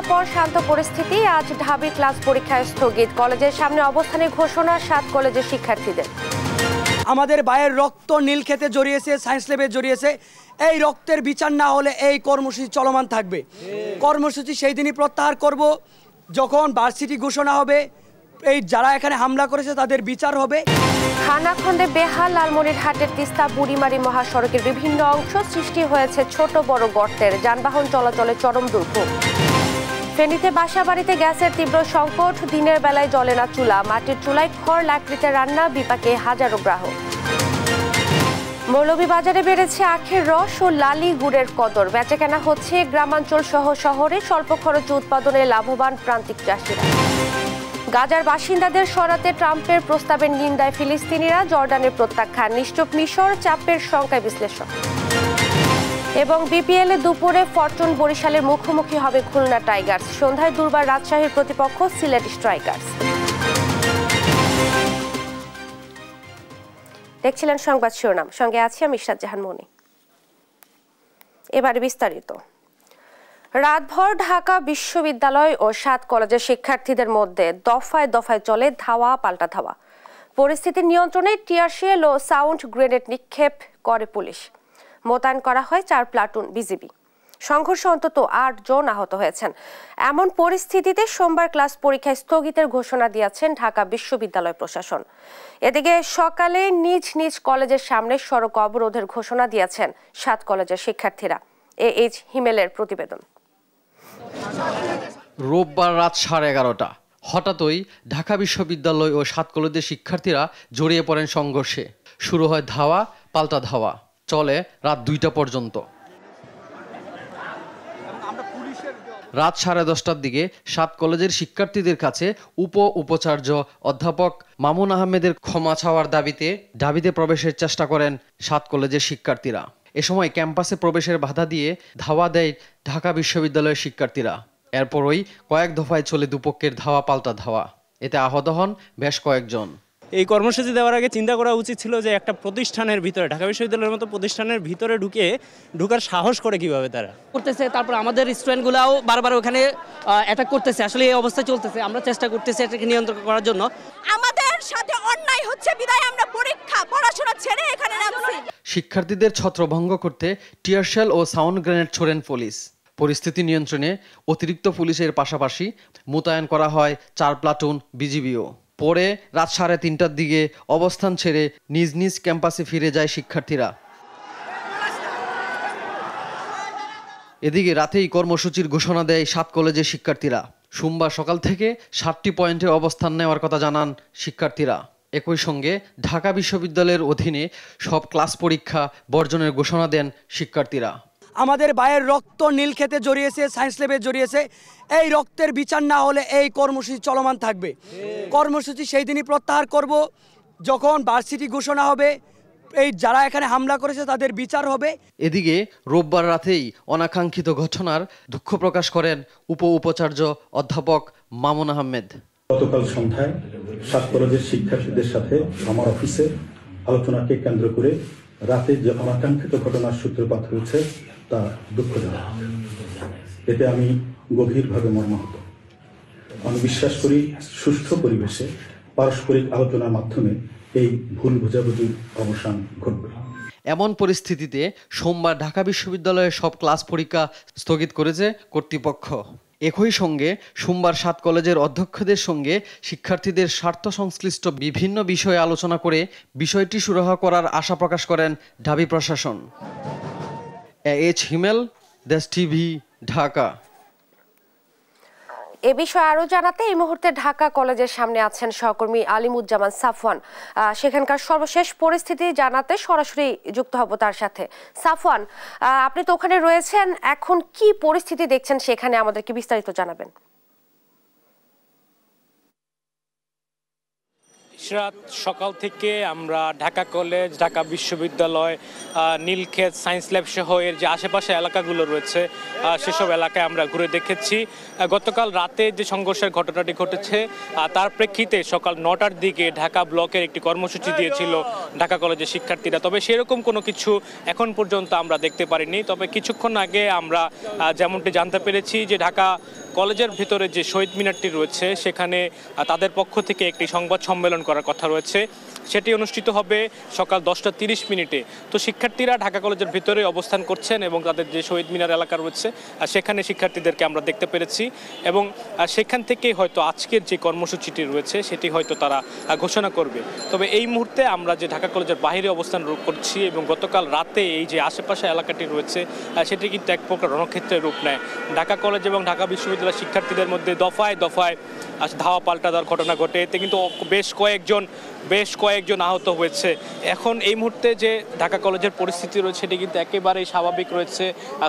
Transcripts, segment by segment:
ঘন্টা পর শান্ত পরিস্থিতি। আজ ঢাবি ক্লাস পরীক্ষায় স্থগিত। কলেজের সামনে অবস্থানের ঘোষণা 7 কলেজের শিক্ষার্থীদের। আমাদের ভাইয়ের রক্ত নীলক্ষেতে জড়িয়েছে, সায়েন্স ল্যাবে জড়িয়েছে। এই রক্তের বিচার না হলে এই কর্মসূচি চলমান থাকবে। কর্মসূচি সেই দিনই প্রত্যাহার করব যখন ভার্সিটি ঘোষণা হবে। এই যারা এখানে হামলা করেছে তাদের বিচার হবে। খানাখন্দে বেহাল। লালমনিরহাটের তিস্তা বুড়িমারি মহাসড়কের বিভিন্ন অংশ সৃষ্টি হয়েছে ছোট বড় গর্তের। যানবাহন চলাচলে চরম দুর্ভোগ। ফেনীতে বাসাবাড়িতে গ্যাসের তীব্র সংকট। দিনের বেলায় জ্বলে না চুলা। মাটির চুলায় খড় লাকড়িতে রান্না। বিপাকে হাজারো গ্রাহক। মৌলভীবাজারে বেড়েছে আখের রস ও লালি গুড়ের কদর। বেচাকেনা হচ্ছে গ্রামাঞ্চল সহ শহরে। স্বল্প খরচে উৎপাদনে লাভবান প্রান্তিক চাষিরা। গাজার বাসিন্দাদের সরাতে ট্রাম্পের প্রস্তাবের নিন্দায় ফিলিস্তিনিরা। জর্ডানের প্রত্যাখ্যান। নিশ্চুপ মিশর। চাপের সংখ্যায় বিশ্লেষণ। এবং বিপিএলে দুপুরে ফরচুন বরিশালের মুখোমুখি হবে খুলনা টাইগার্স। সন্ধ্যায় দুর্বার রাজশাহীর প্রতিপক্ষ সিলেট স্ট্রাইকার্স। দেখছিলেন সংবাদ শিরোনাম, সঙ্গে আছি আমি ইশরাত জাহান মনি। এবারে বিস্তারিত। রাতভর ঢাকা বিশ্ববিদ্যালয় ও 7 কলেজের শিক্ষার্থীদের মধ্যে দফায় দফায় চলে ধাওয়া পাল্টা ধাওয়া। পরিস্থিতি নিয়ন্ত্রণে টিয়ারশেল ও সাউন্ড গ্রেনেড নিক্ষেপ করে পুলিশ। মোতায়েন করা হয় 4 প্লাটুন বিজিবি। সংঘর্ষে অন্তত 8 জন আহত হয়েছেন। এমন পরিস্থিতিতে সোমবার ক্লাস পরীক্ষায় স্থগিতের ঘোষণা দিয়েছেন ঢাকা বিশ্ববিদ্যালয় প্রশাসন। এদিকে সকালে নিজ নিজ কলেজের সামনে সড়ক অবরোধের ঘোষণা দিয়েছেন 7 কলেজের শিক্ষার্থীরা। এইচ হিমেলের প্রতিবেদন। রোববার রাত 11:30 হঠাৎই ঢাকা বিশ্ববিদ্যালয় ও 7 কলেজের শিক্ষার্থীরা জড়িয়ে পড়েন সংঘর্ষে। শুরু হয় ধাওয়া পাল্টা ধাওয়া, চলে রাত 2টা পর্যন্ত। রাত 10:30টার দিকে 7 কলেজের শিক্ষার্থীদের কাছে উপাচার্য অধ্যাপক মামুন আহমেদের ক্ষমা চাওয়ার দাবিতে ঢাবিতে প্রবেশের চেষ্টা করেন 7 কলেজের শিক্ষার্থীরা। এ সময় ক্যাম্পাসে প্রবেশের বাধা দিয়ে ধাওয়া দেয় ঢাকা বিশ্ববিদ্যালয়ের শিক্ষার্থীরা। এরপরই কয়েক দফায় চলে দুপক্ষের ধাওয়া পাল্টা ধাওয়া। এতে আহত হন বেশ কয়েকজন। এই কর্মসূচি দেওয়ার আগে চিন্তা করা উচিত ছিল যে একটা প্রতিষ্ঠানের ভিতরে, ঢাকা বিশ্ববিদ্যালয়ের মতো প্রতিষ্ঠানের ভিতরে ঢুকার সাহস করে কিভাবে তারা করতেছে। তারপর আমাদের স্টুডেন্টগুলাও বারবার ওখানে অ্যাটাক করতেছে। আসলে এই অবস্থা চলতেছে, আমরা চেষ্টা করতেছি এটাকে নিয়ন্ত্রণ করার জন্য। আমাদের সাথে অন্যায় হচ্ছে বিদায় আমরা পড়াশোনা ছেড়ে এখানে নামছি। শিক্ষার্থীদের ছত্রভঙ্গ করতে টিয়ারশেল ও সাউন্ড গ্রেনেড ছোড়েন পুলিশ। পরিস্থিতি নিয়ন্ত্রণে অতিরিক্ত পুলিশের পাশাপাশি মোতায়েন করা হয় 4 প্লাটুন বিজিবিও। পরে রাত 3:30টার দিকে অবস্থান ছেড়ে নিজ নিজ ক্যাম্পাসে ফিরে যায় শিক্ষার্থীরা। এদিকে রাতেই কর্মসূচির ঘোষণা দেয় 7 কলেজের শিক্ষার্থীরা। সোমবার সকাল থেকে 7টি পয়েন্টে অবস্থান নেওয়ার কথা জানান শিক্ষার্থীরা। একই সঙ্গে ঢাকা বিশ্ববিদ্যালয়ের অধীনে সব ক্লাস পরীক্ষা বর্জনের ঘোষণা দেন শিক্ষার্থীরা। আমাদের ভাইয়ের রক্ত নীলক্ষেতে জড়িয়েছে, সায়েন্স ল্যাবে জড়িয়েছে। এই রক্তের বিচার না হলে এই কর্মসূচি চলমান থাকবে। কর্মসূচি সেই দিনই প্রত্যাহার করব যখন ভার্সিটি ঘোষণা হবে। এই যারা এখানে হামলা করেছে তাদের বিচার হবে। এদিকে রোববার রাতেই অনাকাঙ্ক্ষিত ঘটনার দুঃখ প্রকাশ করেন উপাচার্য অধ্যাপক মামুন আহমেদ। গতকাল সন্ধ্যায় 7 কলেজের শিক্ষার্থীদের সাথে আমার অফিসে আলোচনাকে কেন্দ্র করে রাতে যে অনাকাঙ্ক্ষিত ঘটনার সূত্রপাত হয়েছে তা দুঃখজনক। এতে আমি গভীরভাবে মর্মাহত। আমি বিশ্বাস করি সুষ্ঠু পরিবেশে পারস্পরিক আলোচনার মাধ্যমে এই ভুল বোঝাবুঝির অবসান ঘটবে। এমন পরিস্থিতিতে সোমবার ঢাকা বিশ্ববিদ্যালয়ের সব ক্লাস পরীক্ষা স্থগিত করেছে কর্তৃপক্ষ। একই সঙ্গে সোমবার 7 কলেজের অধ্যক্ষদের সঙ্গে শিক্ষার্থীদের স্বার্থ সংশ্লিষ্ট বিভিন্ন বিষয়ে আলোচনা করে বিষয়টি সুরাহা করার আশা প্রকাশ করেন ঢাবি প্রশাসন। এইচ হিমেল, দেশ টিভি, ঢাকা। এ বিষয়ে আরো জানাতে এই মুহূর্তে ঢাকা কলেজের সামনে আছেন সহকর্মী আলিমুজ্জামান সাফওয়ান। সেখানকার সর্বশেষ পরিস্থিতি জানাতে সরাসরি যুক্ত হব তার সাথে। সাফওয়ান, আপনি তো ওখানে রয়েছেন, এখন কি পরিস্থিতি দেখছেন সেখানে আমাদেরকে বিস্তারিত জানাবেন। সকাল থেকে আমরা ঢাকা কলেজ, ঢাকা বিশ্ববিদ্যালয়, নীলক্ষেত, সায়েন্স ল্যাব সহ এর যে আশেপাশে এলাকাগুলো রয়েছে সেসব এলাকায় আমরা ঘুরে দেখেছি। গতকাল রাতে যে সংঘর্ষের ঘটনাটি ঘটেছে তার প্রেক্ষিতে সকাল 9টার দিকে ঢাকা ব্লকের একটি কর্মসূচি দিয়েছিল ঢাকা কলেজের শিক্ষার্থীরা। তবে সেরকম কোনো কিছু এখন পর্যন্ত আমরা দেখতে পারিনি। তবে কিছুক্ষণ আগে আমরা যেমনটি জানতে পেরেছি যে ঢাকা কলেজের ভিতরে যে শহীদ মিনারটি রয়েছে সেখানে তাদের পক্ষ থেকে একটি সংবাদ সম্মেলন করার কথা রয়েছে। সেটি অনুষ্ঠিত হবে সকাল 10:30 তো শিক্ষার্থীরা ঢাকা কলেজের ভিতরে অবস্থান করছেন এবং তাদের যে শহীদ মিনার এলাকা রয়েছে সেখানে শিক্ষার্থীদেরকে আমরা দেখতে পেরেছি এবং সেখান থেকে হয়তো আজকের যে কর্মসূচিটি রয়েছে সেটি হয়তো তারা ঘোষণা করবে। তবে এই মুহূর্তে আমরা যে ঢাকা কলেজের বাইরে অবস্থান করছি এবং গতকাল রাতে এই যে আশেপাশে এলাকাটি রয়েছে সেটি কিন্তু এক প্রকার রণক্ষেত্রের রূপ নেয়। ঢাকা কলেজ এবং ঢাকা বিশ্ববিদ্যালয়ের শিক্ষার্থীদের মধ্যে দফায় দফায় ধাওয়া পাল্টা দেওয়ার ঘটনা ঘটে, এতে কিন্তু বেশ কয়েকজন আহত হয়েছে। এখন এই মুহূর্তে যে ঢাকা কলেজের পরিস্থিতি রয়েছে সেটি কিন্তু একেবারেই স্বাভাবিক রয়েছে।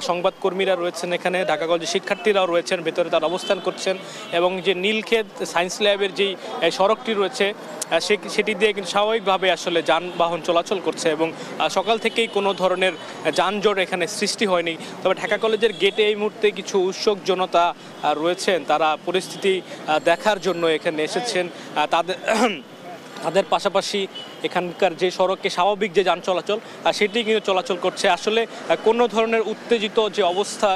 সংবাদকর্মীরা রয়েছেন এখানে, ঢাকা কলেজের শিক্ষার্থীরাও রয়েছেন, ভেতরে তারা অবস্থান করছেন এবং যে নীলক্ষেত সায়েন্স ল্যাবের যেই সড়কটি রয়েছে সেটি দিয়ে কিন্তু স্বাভাবিকভাবে আসলে যানবাহন চলাচল করছে এবং সকাল থেকেই কোনো ধরনের যানজট এখানে সৃষ্টি হয়নি। তবে ঢাকা কলেজের গেটে এই মুহূর্তে কিছু উৎসুক জনতা রয়েছেন, তারা পরিস্থিতি দেখার জন্য এখানে এসেছেন। তাদের পাশাপাশি এখানকার যে সড়কে স্বাভাবিক যে যান চলাচল সেটি কিন্তু চলাচল করছে। আসলে কোনো ধরনের উত্তেজিত যে অবস্থা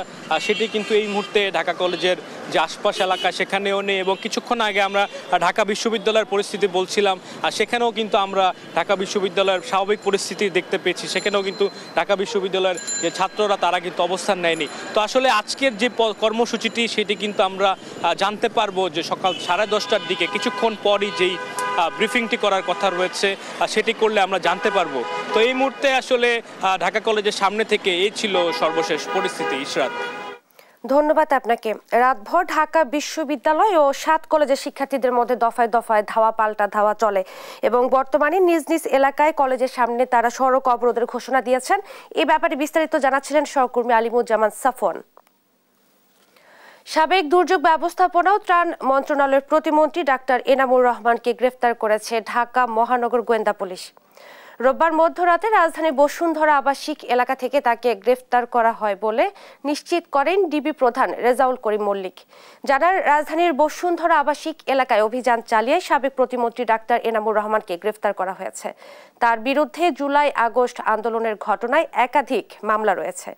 সেটি কিন্তু এই মুহূর্তে ঢাকা কলেজের যে আশপাশ এলাকা সেখানেও নেই এবং কিছুক্ষণ আগে আমরা ঢাকা বিশ্ববিদ্যালয়ের পরিস্থিতি বলছিলাম, সেখানেও কিন্তু আমরা ঢাকা বিশ্ববিদ্যালয়ের স্বাভাবিক পরিস্থিতি দেখতে পেয়েছি। সেখানেও কিন্তু ঢাকা বিশ্ববিদ্যালয়ের যে ছাত্ররা তারা কিন্তু অবস্থান নেয়নি। তো আসলে আজকের যে কর্মসূচিটি সেটি কিন্তু আমরা জানতে পারবো যে সকাল 10:30টার দিকে, কিছুক্ষণ পরই যেই ব্রিফিংটি করার কথা রয়েছে সেটি করলে আমরা জানতে পারবো। তো এই মুহূর্তে আসলে ঢাকা কলেজের সামনে থেকে এই ছিল সর্বশেষ পরিস্থিতি। ইশরাত, ধন্যবাদ আপনাকে। রাতভর ঢাকা বিশ্ববিদ্যালয় ও 7 কলেজের শিক্ষার্থীদের মধ্যে দফায় দফায় ধাওয়া পাল্টা ধাওয়া চলে এবং বর্তমানে নিজ নিজ এলাকায় কলেজের সামনে তারা সড়ক অবরোধের ঘোষণা দিয়েছেন। এই ব্যাপারে বিস্তারিত জানাচ্ছিলেন সহকর্মী আলিমুজ্জামান সাফন। সাবেক দুর্যোগ ব্যবস্থাপনা ও ত্রাণ মন্ত্রণালয়ের প্রতিমন্ত্রী ডাক্তার এনামুর রহমানকে গ্রেফতার করেছে ঢাকা মহানগর গোয়েন্দা পুলিশ। রোববার মধ্যরাতে রাজধানীর বসুন্ধরা আবাসিক এলাকা থেকে তাকে গ্রেফতার করা হয় বলে নিশ্চিত করেন ডিবি প্রধান রেজাউল করিম মল্লিক। জানান, রাজধানীর বসুন্ধরা আবাসিক এলাকায় অভিযান চালিয়ে সাবেক প্রতিমন্ত্রী ডাক্তার এনামুর রহমানকে গ্রেফতার করা হয়েছে। তার বিরুদ্ধে জুলাই আগস্ট আন্দোলনের ঘটনায় একাধিক মামলা রয়েছে।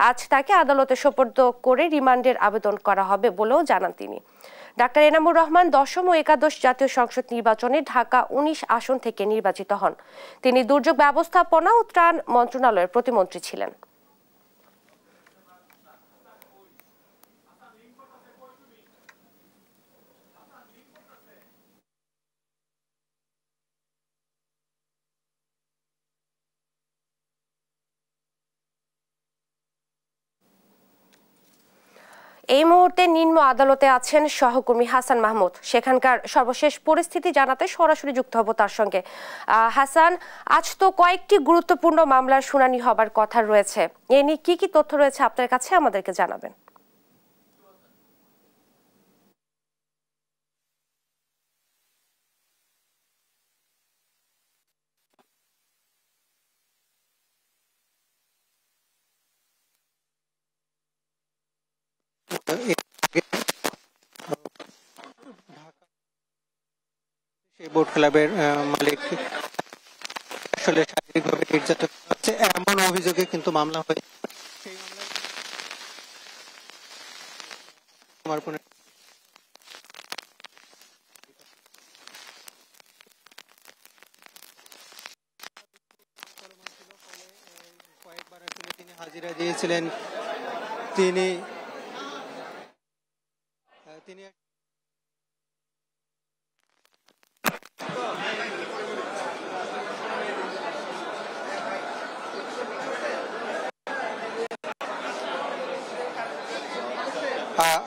আজ তাকে আদালতে সোপর্দ করে রিমান্ডের আবেদন করা হবে বলেও জানান তিনি। ডাক্তার এনামুর রহমান 10ম ও 11শ জাতীয় সংসদ নির্বাচনে ঢাকা 19 আসন থেকে নির্বাচিত হন। তিনি দুর্যোগ ব্যবস্থাপনা ও ত্রাণ মন্ত্রণালয়ের প্রতিমন্ত্রী ছিলেন। এই মুহূর্তে নিম্ন আদালতে আছেন সহকর্মী হাসান মাহমুদ। সেখানকার সর্বশেষ পরিস্থিতি জানাতে সরাসরি যুক্ত হব তার সঙ্গে। হাসান, আজ তো কয়েকটি গুরুত্বপূর্ণ মামলার শুনানি হবার কথা রয়েছে, এ নিয়ে কি তথ্য রয়েছে আপনার কাছে আমাদেরকে জানাবেন। বোট ক্লাবের মালিক আসলে শারীরিকভাবে নির্যাতন হচ্ছে এমন অভিযোগে কিন্তু মামলা হয়েছে। সেই মামলায় কয়েকবার আসলে তিনি হাজিরা দিয়েছিলেন। তিনি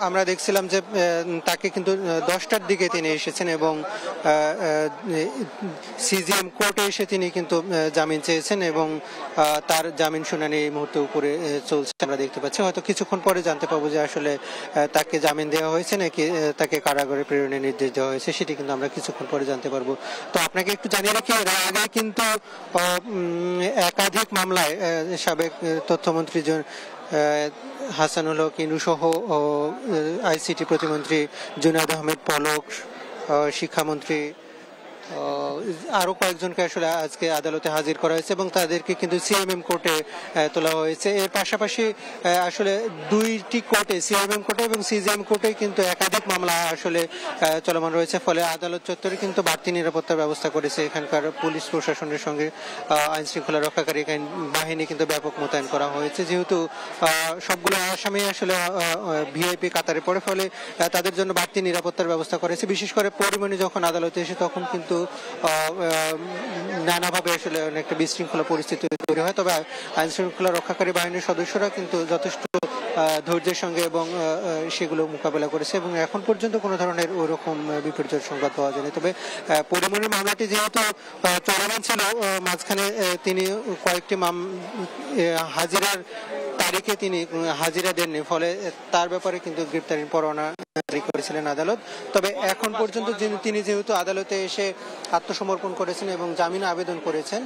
আমরা দেখছিলাম যে তাকে কিন্তু 10টার দিকে তিনি এসেছেন এবং সিজিএম কোর্টে এসে তিনি কিন্তু জামিন চেয়েছেন এবং তার জামিন শুনানি এই মুহূর্তে উপরে চলছে আমরা দেখতে পাচ্ছি। হয়তো কিছুক্ষণ পরে জানতে পারবো যে আসলে তাকে জামিন দেওয়া হয়েছে নাকি তাকে কারাগারে প্রেরণের নির্দেশ দেওয়া হয়েছে, সেটি কিন্তু আমরা কিছুক্ষণ পরে জানতে পারবো। তো আপনাকে একটু জানিয়ে রাখি, এর আগে কিন্তু একাধিক মামলায় সাবেক তথ্যমন্ত্রী হাসানুল হক ইনু সহ আইসিটি প্রতিমন্ত্রী জুনায়েদ আহমেদ পলক, শিক্ষামন্ত্রী আরো কয়েকজনকে আসলে আজকে আদালতে হাজির করা হয়েছে এবং তাদেরকে কিন্তু সিএমএম কোর্টে তোলা হয়েছে। এর পাশাপাশি আসলে দুইটি কোর্টে, সিএমএম কোর্টে এবং সিজিএম কোর্টে কিন্তু একাধিক মামলা আসলে চলমান রয়েছে। ফলে আদালত চত্বরে কিন্তু বাড়তি নিরাপত্তার ব্যবস্থা করেছে এখানকার পুলিশ প্রশাসনের সঙ্গে আইন শৃঙ্খলা রক্ষাকারী বাহিনী কিন্তু ব্যাপক মোতায়েন করা হয়েছে। যেহেতু সবগুলো আসামি আসলে ভিআইপি কাতারে পড়ে, ফলে তাদের জন্য বাড়তি নিরাপত্তার ব্যবস্থা করেছে। বিশেষ করে পরিমণি যখন আদালতে এসে তখন কিন্তু নানাভাবে আসলে অনেকটা বিশৃঙ্খলা পরিস্থিতি তৈরি হয়। তবে আইন শৃঙ্খলা রক্ষাকারী বাহিনীর সদস্যরা কিন্তু যথেষ্ট ধৈর্যের সঙ্গে এবং সেগুলো মোকাবেলা করেছে এবং এখন পর্যন্ত কোনো ধরনের ওইরকম বিপর্যয়ের সংবাদ পাওয়া যায়নি। তবে পরিমণির মামলাটি যেহেতু চলমান ছিল, মাঝখানে তিনি কয়েকটি হাজিরার তারিখে তিনি হাজিরা দেননি, ফলে তার ব্যাপারে কিন্তু গ্রেপ্তারি পরোয়ানা জারি করেছিলেন আদালত। তবে এখন পর্যন্ত তিনি যেহেতু আদালতে এসে আত্মসমর্পণ করেছেন এবং জামিন আবেদন করেছেন,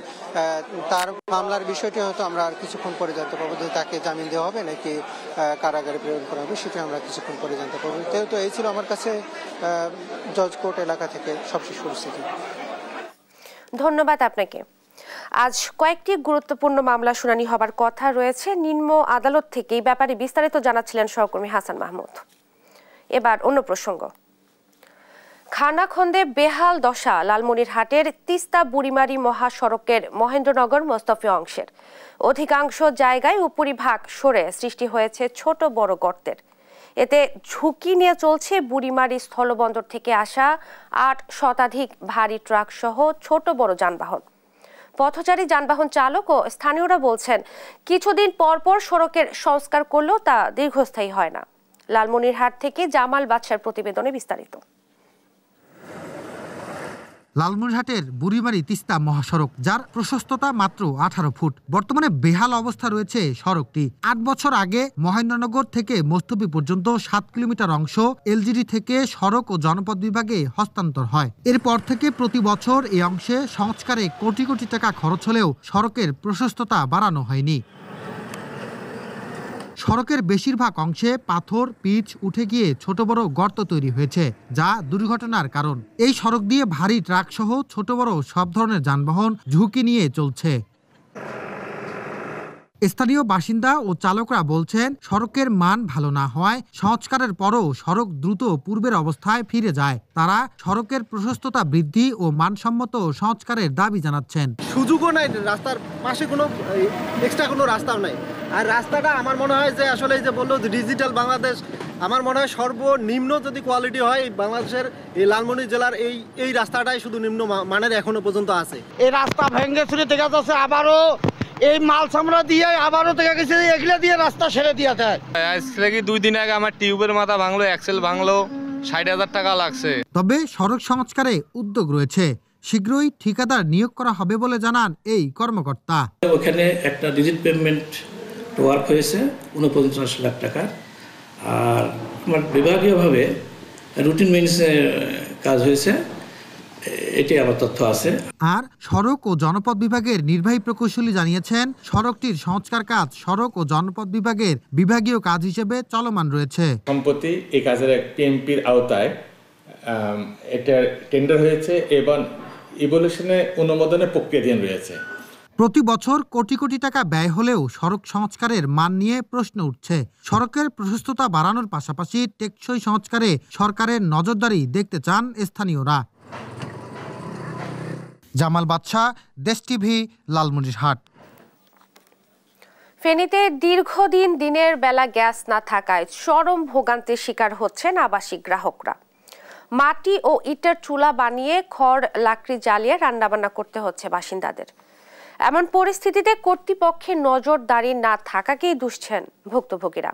তার মামলার বিষয়টি হয়তো আমরা আর কিছুক্ষণ পরে জানতে পারবো যে তাকে জামিন দেওয়া হবে নাকি কারাগারে প্রেরণ করা হবে, সেটা আমরা কিছুক্ষণ পরে জানতে পারবো। তো এই ছিল আমার কাছে জজ কোর্ট এলাকা থেকে সবশেষ পরিস্থিতি। ধন্যবাদ আপনাকে। আজ কয়েকটি গুরুত্বপূর্ণ মামলা শুনানি হবার কথা রয়েছে নিম্ন আদালত থেকে। এই ব্যাপারে বিস্তারিত জানাচ্ছিলেন সহকর্মী হাসান মাহমুদ। এবার অন্য প্রসঙ্গ। খানাখন্দে বেহাল দশা লালমনিরহাটের তিস্তা বুড়িমারি মহাসড়কের মহেন্দ্রনগর মোস্তফা অংশের অধিকাংশ জায়গায় উপরিভাগ সরে সৃষ্টি হয়েছে ছোট বড় গর্তের। এতে ঝুঁকি নিয়ে চলছে বুড়িমারি স্থলবন্দর থেকে আসা ৮ শতাধিক ভারী ট্রাক সহ ছোট বড় যানবাহন। পথচারী যানবাহন চালক ও স্থানীয়রা বলছেন, কিছুদিন পর পর সড়কের সংস্কার করলেও তা দীর্ঘস্থায়ী হয় না। লালমনিরহাট থেকে জামাল বাদশার প্রতিবেদনে বিস্তারিত। লালমনিরহাটের বুড়িমারি তিস্তা মহাসড়ক, যার প্রশস্ততা মাত্র 18 ফুট, বর্তমানে বেহাল অবস্থা রয়েছে সড়কটি। 8 বছর আগে মহেন্দ্রনগর থেকে মোস্তফি পর্যন্ত 7 কিলোমিটার অংশ এলজিডি থেকে সড়ক ও জনপথ বিভাগে হস্তান্তর হয়। এরপর থেকে প্রতি বছর এই অংশে সংস্কারে কোটি কোটি টাকা খরচ হলেও সড়কের প্রশস্ততা বাড়ানো হয়নি। সড়কের বেশিরভাগ অংশে পাথর পিচ উঠে গিয়ে ছোট বড় গর্ত তৈরি হয়েছে, যা দুর্ঘটনার কারণ। এই সড়ক দিয়ে ভারী ট্রাক সহ ছোট বড় সব ধরনের যানবাহন ঝুঁকি নিয়ে চলছে। স্থানীয় বাসিন্দা ও চালকরা বলছেন, সড়কের মান ভালো না হওয়ায় সংস্কারের পরও সড়ক দ্রুত পূর্বের অবস্থায় ফিরে যায়। তারা সড়কের প্রশস্ততা বৃদ্ধি ও মানসম্মত সংস্কারের দাবি জানাচ্ছেন। সুযোগও নাই, রাস্তার পাশে কোনো এক্সট্রা কোনো রাস্তাও নাই। আর রাস্তাটা আমার মনে হয় যে আসলে এই যে বললো ডিজিটাল বাংলাদেশ, আমার মনে হয় সর্বনিম্ন যদি কোয়ালিটি হয় বাংলাদেশের এই লালমনিরহাট জেলার এই রাস্তাটাই শুধু নিম্ন মানের এখনো পর্যন্ত আছে। এই রাস্তা ভেঙে চুরে দেখা যাচ্ছে, আবারও এই মাল সামরা দিয়ে আবারও দেখা গেছে এগুলা দিয়ে রাস্তা সেরে দিয়ে দেয়। আজকে 2 দিন আগে আমার টিউবের মাথা ভাঙলো, অ্যাক্সেল ভাঙলো, 60,000 টাকা লাগছে। তবে সড়ক সংস্কারে উদ্যোগ রয়েছে, শীঘ্রই ঠিকাদার নিয়োগ করা হবে বলে জানান এই কর্মকর্তা। ওখানে একটা ডিজিট পেমেন্ট ওয়ার্ক হয়েছে 49 লাখ টাকা, আর আমার বিভাগীয়ভাবে রুটিন মেইনটেন্যান্সের কাজ হয়েছে, এটি আমার তথ্য আছে। আর সড়ক ও জনপথ বিভাগের নির্বাহী প্রকৌশলী জানিয়েছেন, সড়কটির সংস্কার কাজ সড়ক ও জনপথ বিভাগের বিভাগীয় কাজ হিসেবে চলমান রয়েছে। সম্প্রতি এই কাজের পিএমপির আওতায় এটা টেন্ডার হয়েছে এবং ইভলিউশনে অনুমোদনের প্রক্রিয়াধীন রয়েছে। প্রতি বছর কোটি কোটি টাকা ব্যয় হলেও সড়ক সংস্কারের মান নিয়ে প্রশ্ন উঠছে। সড়কের প্রশস্ততা বাড়ানোর পাশাপাশি টেকসই সংস্কারে সরকারের নজরদারি দেখতে চান স্থানীয়রা। জামাল বাদশা, দেশ টিভি, লালমনিরহাট। ফেনীতে দীর্ঘদিন দিনের বেলা গ্যাস না থাকায় চরম ভোগান্তির শিকার হচ্ছেন আবাসিক গ্রাহকরা। মাটি ও ইটের চুলা বানিয়ে খড় লাকড়ি জ্বালিয়ে রান্নাবান্না করতে হচ্ছে বাসিন্দাদের। এমন পরিস্থিতিতে কর্তৃপক্ষের নজরদারি না থাকাকেই দুষছেন ভুক্তভোগীরা।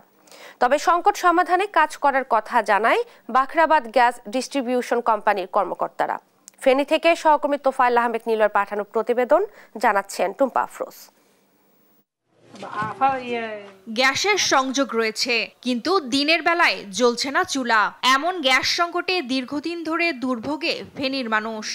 তবে সংকট সমাধানে কাজ করার কথা জানায় বাখরাবাদ গ্যাস ডিস্ট্রিবিউশন কোম্পানির কর্মকর্তারা। ফেনী থেকে সহকর্মী তোফায়েল আহমেদ নীলর পাঠানো প্রতিবেদন, জানাচ্ছেন টুম্পা আফরোজ। গ্যাসের সংযোগ রয়েছে, কিন্তু দিনের বেলায় জ্বলছে না চুলা। এমন গ্যাস সংকটে দীর্ঘদিন ধরে দুর্ভোগে ফেনীর মানুষ।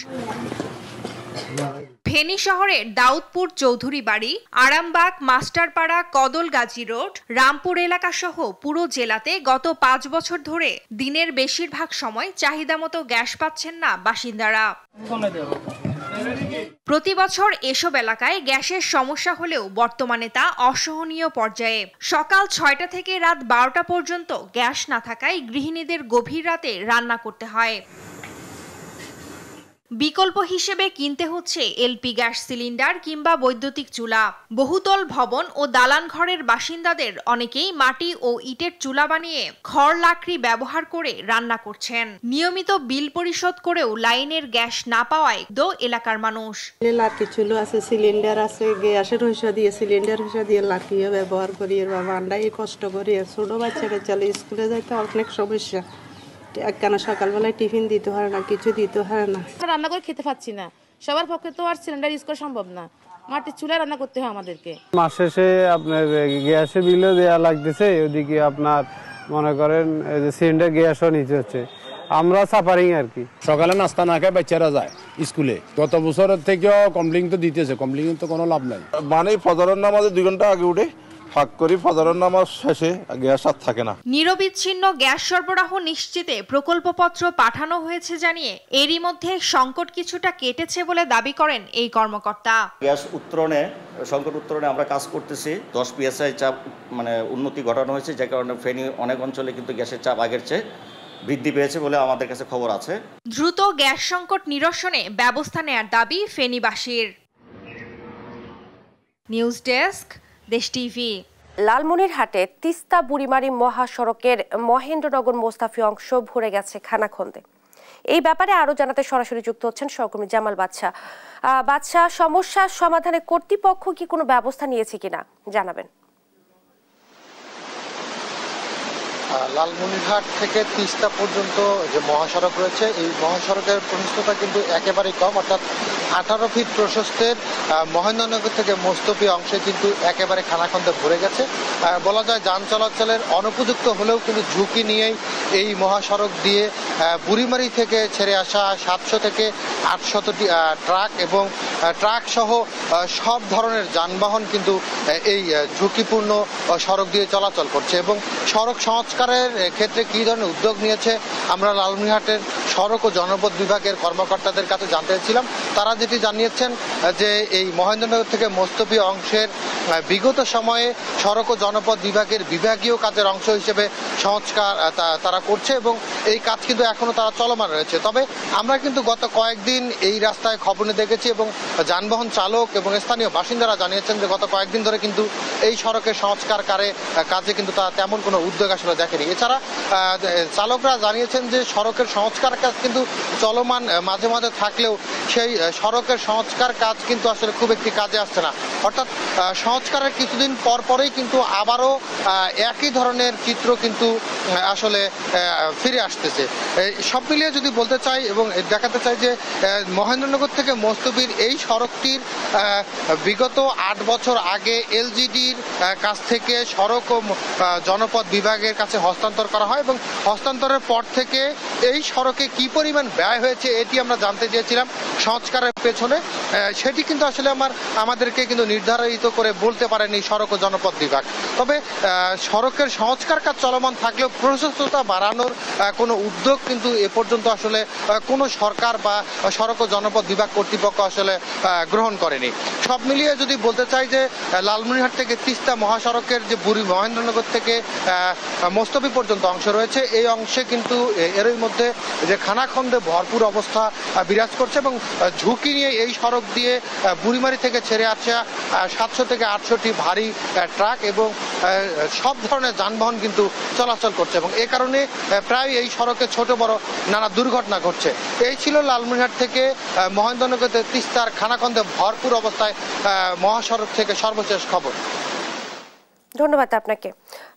ফেনী শহরের দাউদপুর চৌধুরী বাড়ি, আরামবাগ, মাস্টারপাড়া, কদলগাজী রোড, রামপুর এলাকা সহ পুরো জেলাতে গত 5 বছর ধরে দিনের বেশিরভাগ সময় চাহিদা মতো গ্যাস পাচ্ছেন না বাসিন্দারা। প্রতি বছর এসব এলাকায় গ্যাসের সমস্যা হলেও বর্তমানে তা অসহনীয় পর্যায়ে। সকাল 6টা থেকে রাত 12টা পর্যন্ত গ্যাস না থাকায় গৃহিণীদের গভীর রাতে রান্না করতে হয়। বিকল্প হিসেবে কিনতে হচ্ছে এলপি গ্যাস সিলিন্ডার কিংবা বৈদ্যুতিক চুলা। বহুতল ভবন ও দালান ঘরের বাসিন্দাদের অনেকেই মাটি ও ইটের চুলা বানিয়ে খড় লাকড়ি ব্যবহার করে রান্না করছেন। নিয়মিত বিল পরিশোধ করেও লাইনের গ্যাস না পাওয়ায় এলাকার মানুষ। লাকড়ি চুলা আছে, সিলিন্ডার আছে, গ্যাসের পয়সা দিয়ে সিলিন্ডার পয়সা দিয়ে লাকড়িও ব্যবহার করি। বাবা আন্ডাই কষ্ট করি, ছোট বাচ্চাকে চলে স্কুলে যাইতে অনেক সমস্যা। কেন সকালবেলায় টিফিন দিতে হয় না, কিছু দিতে হয় না, রান্না করে খেতে পাচ্ছি না। সবার পক্ষে তো আর সিলিন্ডার ইউজ করা সম্ভব না, মাটির চুলায় রান্না করতে হয় আমাদেরকে। মাস শেষে আপনার গ্যাসের বিলও দেওয়া লাগতেছে, ওদিকে আপনার মনে করেন সিলিন্ডার গ্যাসও নিতে হচ্ছে। আমরা সাফারিং আর কি। সকালে নাস্তা না খেয়ে বাচ্চারা যায় স্কুলে। গত বছরের থেকেও কমপ্লেইন তো দিতেছে, কমপ্লেইন তো কোনো লাভ নাই। মানে ফজরের নামাজে 2 ঘন্টা আগে উঠে ফাঁক করি, ফজরের নামাজ শেষে গ্যাস আর থাকে না। নিরবিচ্ছিন্ন গ্যাস সরবরাহ নিশ্চিতে প্রকল্পপত্র পাঠানো হয়েছে জানিয়ে এরই মধ্যে সংকট কিছুটা কেটেছে বলে দাবি করেন এই কর্মকর্তা। গ্যাস সংকট উত্তরণে আমরা কাজ করতেছি। 10 PSI চাপ উন্নতি ঘটানো হয়েছে, যে কারণে ফেনী অনেক অঞ্চলে কিন্তু গ্যাসের চাপ আগের চেয়ে বৃদ্ধি পেয়েছে বলে আমাদের কাছে খবর আছে। দ্রুত গ্যাস সংকট নিরসনে ব্যবস্থা নেয়ার দাবি ফেনীবাসীর। নিউজ ডেস্ক, দেশ টিভি। লালমনিরহাটে তিস্তা বুড়িমারি মহাসড়কের মহেন্দ্রনগর মোস্তাফি অংশ ভরে গেছে খানাখন্দে। এই ব্যাপারে আরো জানাতে সরাসরি যুক্ত হচ্ছেন সহকর্মী জামাল বাদশা। সমস্যার সমাধানে কর্তৃপক্ষ কি কোনো ব্যবস্থা নিয়েছে কিনা জানাবেন। লালমনিরহাট থেকে তিস্তা পর্যন্ত যে মহাসড়ক রয়েছে, এই মহাসড়কের প্রশস্ততা কিন্তু একেবারেই কম, অর্থাৎ 18 ফিট প্রশস্তের মহেন্দ্রনগর থেকে মোস্তফি অংশে কিন্তু একেবারে খানাখন্দে ভরে গেছে। বলা যায় যান চলাচলের অনুপযুক্ত হলেও কিন্তু ঝুঁকি নিয়েই এই মহাসড়ক দিয়ে বুড়িমারি থেকে ছেড়ে আসা 700 থেকে 800টি ট্রাক এবং ট্রাক সহ সব ধরনের যানবাহন কিন্তু এই ঝুঁকিপূর্ণ সড়ক দিয়ে চলাচল করছে। এবং সড়ক সংস্কারের ক্ষেত্রে কী ধরনের উদ্যোগ নিয়েছে আমরা লালমনিরহাটের সড়ক ও জনপথ বিভাগের কর্মকর্তাদের কাছে জানতে চাইছিলাম। তারা যেটি জানিয়েছেন যে এই মহেন্দ্রনগর থেকে মোস্তফি অংশের বিগত সময়ে সড়ক ও জনপথ বিভাগের বিভাগীয় কাজের অংশ হিসেবে সংস্কার তারা করছে এবং এই কাজ কিন্তু এখনো তারা চলমান রয়েছে। তবে আমরা কিন্তু গত কয়েকদিন এই রাস্তায় খবর নিয়ে দেখেছি এবং যানবাহন চালক এবং স্থানীয় বাসিন্দারা জানিয়েছেন যে গত কয়েকদিন ধরে কিন্তু এই সড়কের সংস্কার কাজে কিন্তু তারা তেমন কোনো উদ্যোগ আসলে দেখেনি। এছাড়া চালকরা জানিয়েছেন যে সড়কের সংস্কার কাজ কিন্তু চলমান মাঝে মাঝে থাকলেও সেই সড়কের সংস্কার কাজ কিন্তু আসলে খুব একটি কাজে আসছে না। অর্থাৎ সংস্কারের কিছুদিন পরেই কিন্তু আবারও একই ধরনের চিত্র কিন্তু আসলে ফিরে আসতেছে। সব মিলিয়ে যদি বলতে চাই এবং দেখাতে চাই যে মহেন্দ্রনগর থেকে মোস্তফির এই সড়কটির বিগত 8 বছর আগে এলজিডির কাছ থেকে সড়ক ও জনপথ বিভাগের কাছে হস্তান্তর করা হয় এবং হস্তান্তরের পর থেকে এই সড়কে কি পরিমাণ ব্যয় হয়েছে এটি আমরা জানতে চেয়েছিলাম সংস্কারের পেছনে। সেটি কিন্তু আসলে আমাদেরকে কিন্তু নির্ধারিত করে বলতে পারেনি সড়ক ও জনপথ বিভাগ। তবে সড়কের সংস্কার কাজ চলমান থাকলেও প্রশস্ততা বাড়ানোর কোনো উদ্যোগ কিন্তু এ পর্যন্ত আসলে কোনো সরকার বা সড়ক ও জনপথ বিভাগ কর্তৃপক্ষ আসলে গ্রহণ করেনি। সব মিলিয়ে যদি বলতে চাই যে লালমনিরহাট থেকে তিস্তা মহাসড়কের যে মহেন্দ্রনগর থেকে মোস্তফি পর্যন্ত অংশ রয়েছে, এই অংশে কিন্তু এরই মধ্যে যে খানাখন্দে ভরপুর অবস্থা বিরাজ করছে এবং ঝুঁকি নিয়ে এই সড়ক দিয়ে বুড়িমারি থেকে ছেড়ে আসা 700 থেকে 800টি ভারী ট্রাক এবং সব ধরনের যানবাহন কিন্তু চলাচল করছে এবং এ কারণে প্রায় এই সড়কে ছোট বড় নানা দুর্ঘটনা ঘটছে। এই ছিল লালমনিরহাট থেকে মহেন্দ্রনগর তিস্তার খানাখন্দে ভরপুর অবস্থায় মহাসড়ক থেকে সর্বশেষ খবর। ধন্যবাদ আপনাকে।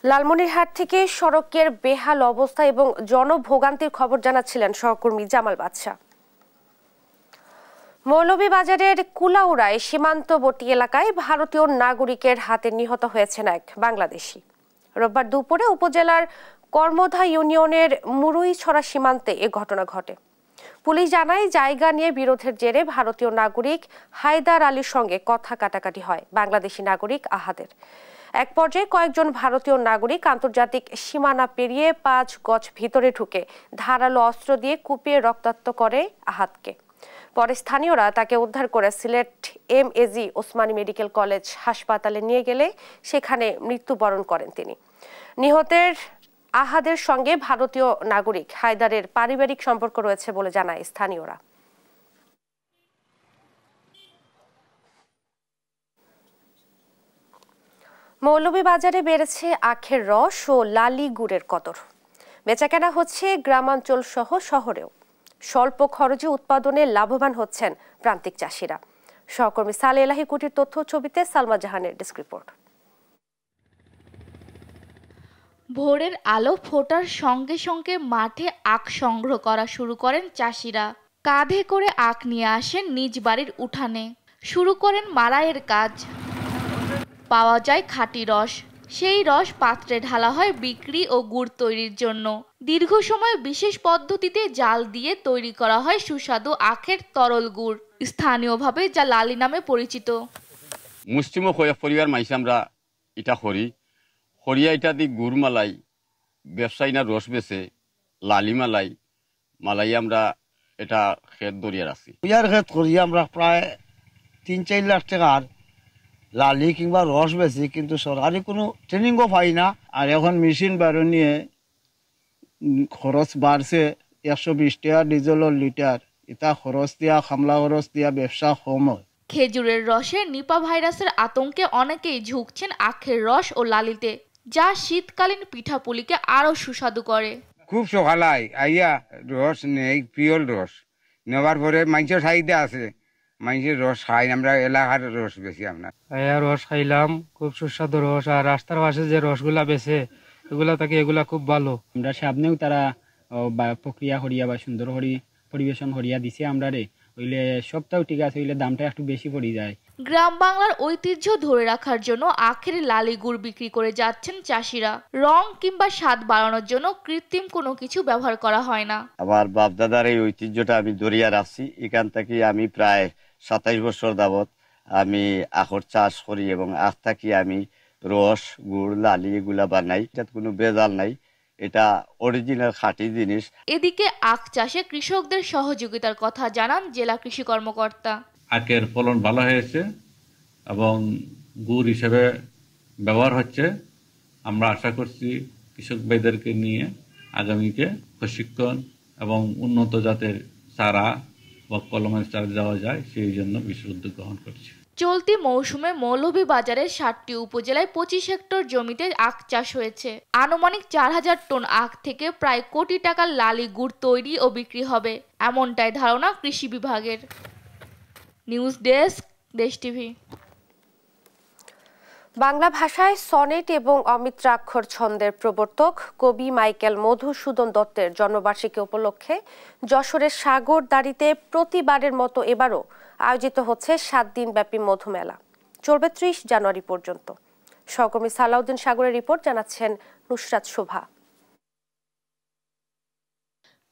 লালমনিরহাট থেকে সড়কের বেহাল অবস্থা এবং জনভোগান্তির খবর জানাচ্ছিলেন সহকর্মী জামাল বাদশা। মৌলভীবাজারের কুলাউড়ায় সীমান্তবর্তী এলাকায় ভারতীয় নাগরিকের হাতে নিহত হয়েছেন এক বাংলাদেশি। রোববার দুপুরে উপজেলার কর্মধা ইউনিয়নের মুরুইছড়া সীমান্তে এ ঘটনা ঘটে। পুলিশ জানায় জায়গা নিয়ে বিরোধের জেরে ভারতীয় নাগরিক হায়দার আলীর সঙ্গে কথা কাটাকাটি হয় বাংলাদেশি নাগরিক আহাদের। এক পর্যায়ে কয়েকজন ভারতীয় নাগরিক আন্তর্জাতিক সীমানা পেরিয়ে 5 গজ ভিতরে ঢুকে ধারালো অস্ত্র দিয়ে কুপিয়ে রক্তাক্ত করে আহাদকে। পরে স্থানীয়রা তাকে উদ্ধার করে Sylhet MAG Osmani medical college হাসপাতালে নিয়ে গেলে সেখানে মৃত্যুবরণ করেন তিনি। নিহতের আহাদের সঙ্গে ভারতীয় নাগরিক হায়দারের পারিবারিক সম্পর্ক রয়েছে বলে জানায় স্থানীয়রা। মৌলভীবাজারে বেড়েছে আখের রস ও লালি গুড়ের কদর। বেচাকেনা হচ্ছে গ্রামাঞ্চল সহ শহরেও। স্বল্প খরচে উৎপাদনে লাভবান হচ্ছেন প্রান্তিক চাষিরা। সহকর্মী সালে এলাহি কুটির তথ্য ছবিতে সালমা জাহানের ডেস্ক রিপোর্ট। ভোরের আলো ফোটার সঙ্গে সঙ্গে মাঠে আখ সংগ্রহ করা শুরু করেন চাষিরা। কাঁধে করে আখ নিয়ে আসেন নিজ বাড়ির উঠানে, শুরু করেন মাড়াইয়ের কাজ। পাওয়া যায় খাঁটি রস, সেই রস পাত্রে ঢালা হয় বিক্রি ও গুড় তৈরির জন্য। দীর্ঘ সময় বিশেষ পদ্ধতিতে জাল দিয়ে তৈরি করা হয় সুস্বাদু আখের তরল গুড়, স্থানীয়ভাবে যা লালি নামে পরিচিত। মুসলিম পরিবার মাইসে আমরা এটা করি, হরিয়া এটা দিয়ে গুড় মালাই ব্যবসায়ী না রস বেছে লালি মালাই মালাই আমরা এটা খেত দরিয়া রাখছি। ইয়ার খেত করি আমরা প্রায় 3-4 লাখ টাকার লালি কিংবা রস বেশি, কিন্তু সরকারি কোনো ট্রেনিংও পাই না। আর এখন মেশিন বাড়ো নিয়ে খরচ বাড়ছে, 120 টাকা ডিজেলের লিটার। এটা খরচ দিয়া খামলা খরচ দিয়া ব্যবসা কম হয়। খেজুরের রসে নিপা ভাইরাসের আতঙ্কে অনেকেই ঝুঁকছেন আখের রস ও লালিতে, যা শীতকালীন পিঠাপুলিকে আরো সুস্বাদু করে। খুব সকালাই আইয়া রস নেই, পিওর রস নেওয়ার পরে মানুষের চাহিদা আছে, মানুষের রস খাই, আমরা এলাকার রস বেশি। আপনার রস খাইলাম, খুব সুস্বাদু রস। আর রাস্তার পাশে যে রসগুলা বেছে এগুলা থাকে, এগুলা খুব ভালো। আমরা সামনেও তারা প্রক্রিয়া করিয়া বা সুন্দর করি পরিবেশন করিয়া দিছে আমরা রে, হইলে সবটাও ঠিক আছে, হইলে দামটা একটু বেশি পড়ে যায়। গ্রাম বাংলার ঐতিহ্য ধরে রাখার জন্য আখের লালি গুড় বিক্রি করে যাচ্ছেন চাষিরা। রং কিংবা স্বাদ বাড়ানোর জন্য কৃত্রিম কোনো কিছু ব্যবহার করা হয় না। আমার বাপ দাদার এই ঐতিহ্যটা আমি ধরিয়া রাখছি। এখান থেকে আমি প্রায় 27 বছর যাবৎ আমি আখর চাষ করি এবং আখ থাকি আমি রস গুড় লালি এগুলা বানাই। এটাতে কোনো ভেজাল নাই, এটা অরিজিনাল খাঁটি জিনিস। এদিকে আখ চাষে কৃষকদের সহযোগিতার কথা জানান জেলা কৃষি কর্মকর্তা। আখের ফলন ভালো হয়েছে এবং গুড় হিসেবে ব্যবহার হচ্ছে। আমরা আশা করছি কৃষক ভাইদেরকে নিয়ে আগামীতে প্রশিক্ষণ এবং উন্নত জাতের চারা বা কলমের চারা দেওয়া যায়, সেই জন্য বিশেষ উদ্যোগ গ্রহণ করছি। চলতি মৌসুমে মৌলভীবাজারের 7টি উপজেলায় 25 হেক্টর জমিতে আখ চাষ হয়েছে। আনুমানিক 4000 টন আখ থেকে প্রায় কোটি টাকার লালি গুড় তৈরি ও বিক্রি হবে, এমনটাই ধারণা কৃষি বিভাগের। নিউজ ডেস্ক, দেশ টিভি। বাংলা ভাষায় সনেট এবং অমিত্রাক্ষর ছন্দের প্রবর্তক কবি মাইকেল মধুসূদন দত্তের জন্মবার্ষিকী উপলক্ষে যশোরের সাগরদাড়িতে প্রতিবারের মতো এবারও আয়োজিত হচ্ছে 7 দিনব্যাপী মধুমেলা। চলবে 30 জানুয়ারি পর্যন্ত। সহকর্মী সালাউদ্দিন সাগরের রিপোর্ট, জানাচ্ছেন নুসরাত শোভা।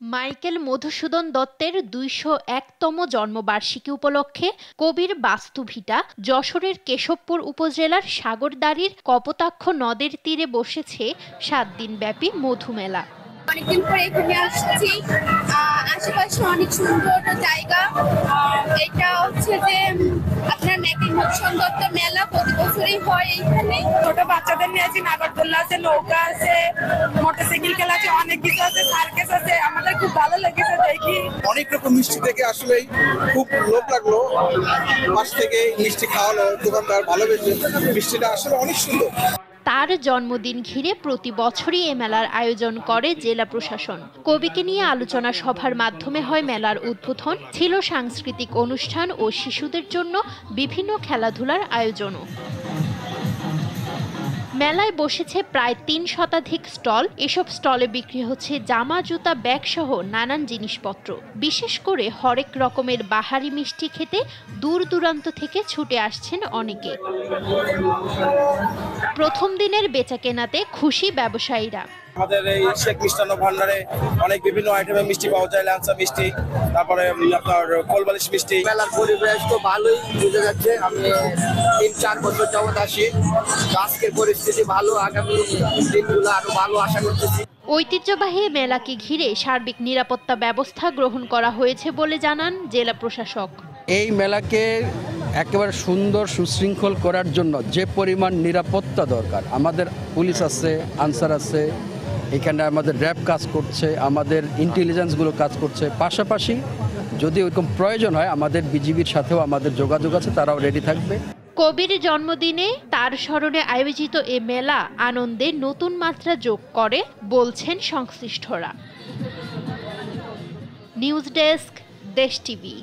মাইকেল মধুসূদন দত্তের 201তম জন্মবার্ষিকী উপলক্ষে কবির বাস্তুভিটা যশোরের কেশবপুর উপজেলার সাগরদাড়ির কপোতাক্ষ নদের তীরে বসেছে 7 দিনব্যাপী মধুমেলা। অনেকদিন পরে এখানে আসছি, আশেপাশে অনেক সুন্দর জায়গা। এটা হচ্ছে যে আপনার মাইকেল মধুসূদন দত্ত মেলা প্রতি বছরই হয় এখানে। ছোট বাচ্চাদের নিয়ে আছে, নাগরদোল্লা আছে, নৌকা আছে, মোটরসাইকেল খেলা আছে, অনেক কিছু আছে, সার্কাস আছে। আমাদের খুব ভালো লেগেছে দেখি। অনেক রকম মিষ্টি থেকে আসলেই খুব লোভ লাগলো। পাশ থেকে মিষ্টি খাওয়ালো দোকানদার, ভালোবেসে মিষ্টিটা আসলে অনেক সুন্দর। তার জন্মদিন ঘিরে প্রতি বছরই এ মেলার আয়োজন করে জেলা প্রশাসন। কবিকে নিয়ে আলোচনা সভার মাধ্যমে হয় মেলার উদ্বোধন, ছিল সাংস্কৃতিক অনুষ্ঠান ও শিশুদের জন্য বিভিন্ন খেলাধুলার আয়োজনও। মেলায় বসেছে প্রায় 3 শতাধিক স্টল। এসব স্টলে বিক্রি হচ্ছে জামা, জুতা, ব্যাগ সহ নানান জিনিসপত্র। বিশেষ করে হরেক রকমের বাহারি মিষ্টি খেতে দূর দূরান্ত থেকে ছুটে আসছেন অনেকে। প্রথম দিনের বেচাকেনাতে খুশি ব্যবসায়ীরা। আমাদের এই শেখ মিষ্টান্ন ভান্ডারে অনেক বিভিন্ন আইটেমের মিষ্টি পাওয়া যায়, ল্যাংচা মিষ্টি, তারপরে আপনার কোলবালিশ মিষ্টি। মেলার পরিবেশ তো ভালোই বুঝে যাচ্ছে। আমি 3-4 বছর যাবত আসি, আজকের পরিস্থিতি ভালো, আগামী দিনগুলো আরো ভালো আশা করতেছি। ঐতিহ্যবাহী মেলাকে ঘিরে সার্বিক নিরাপত্তা ব্যবস্থা গ্রহণ করা হয়েছে বলে জানান জেলা প্রশাসক। এই মেলাকে একেবারে সুন্দর সুশৃঙ্খল করার জন্য যে পরিমাণ নিরাপত্তা দরকার, আমাদের পুলিশ আছে, আনসার আছে, এখানে আমাদের র্যাব কাজ করছে, আমাদের ইন্টেলিজেন্সগুলো কাজ করছে। পাশাপাশি যদি ওইরকম প্রয়োজন হয় আমাদের বিজিবির সাথেও আমাদের যোগাযোগ আছে, তারাও রেডি থাকবে। কবির জন্মদিনে তার স্মরণে আয়োজিত এ মেলা আনন্দে নতুন মাত্রা যোগ করে বলছেন সংশ্লিষ্টরা। নিউজ ডেস্ক, দেশ টিভি।